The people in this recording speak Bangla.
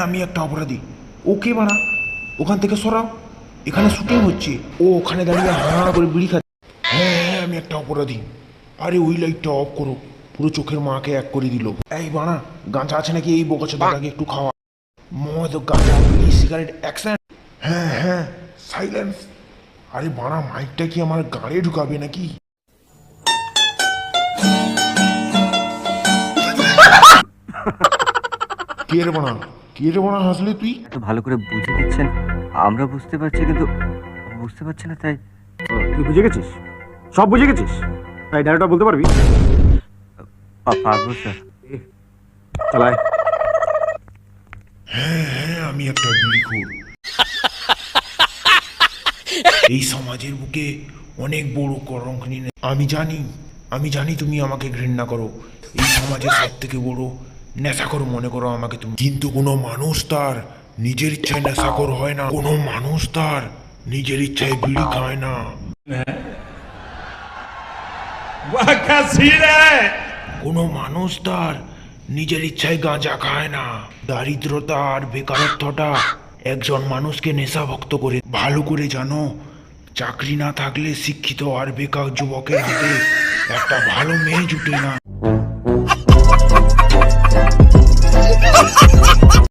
আমি একটা অপরাধী। ওকে বাড়া, ওখান থেকে সরাও, এখানে শুটিং হচ্ছে। ও ওখানে দাঁড়িয়ে হাঁ করে বিড়ি খাচ্ছে। হ্যাঁ আমি একটা অপরাধী। আরে ওই লাইটটা অফ করো, পুরো চোখের মাকে এক করে দিল। এই বাড়া, গাঁজা আছে নাকি এই বোকাচোদাটাকে একটু খাওয়া। মদ, গাঁজা, বিড়ি, সিগারেট, অ্যাকশন। হ্যাঁ হ্যাঁ, সাইলেন্স। আরে বাড়া, মাইকটা কি আমার গাড়ে ঢুকাবে নাকি? কে রে বাড়া, কে রে বাড়া হাসলে তুই? এত ভালো করে বুঝিয়ে দিচ্ছেন, আমরা বুঝতে পারছি কিন্তু বুঝতে পারছি না, তাই। তুই বুঝে গেছিস, সব বুঝে গেছিস, তাই ডায়লগটা বলতে পারবি? পারবো স্যার। চালায়। হ্যাঁ আমি একটা বিড়িখোর। এই সমাজের বুকে অনেক বড় কলঙ্ক নিয়ে আমি জানি তুমি আমাকে ঘৃণা করো। এই সমাজের সব থেকে বড় নেশাখোর মনে করো আমাকে তুমি। কিন্তু কোনো মানুষ তার নিজের ইচ্ছায় নেশাখোর হয় না, কোনো মানুষ তার নিজের ইচ্ছায় বিড়ি খায় না, কোনো মানুষ তার নিজের ইচ্ছায় গাঁজা খায় না। দারিদ্রতা আর বেকারত্বটা একজন মানুষকে নেশাভক্ত করে। ভালো করে জানো, চাকরি না থাকলে শিক্ষিত আর বেকার যুবকের হাতে একটা ভালো মেয়ে জুটে না।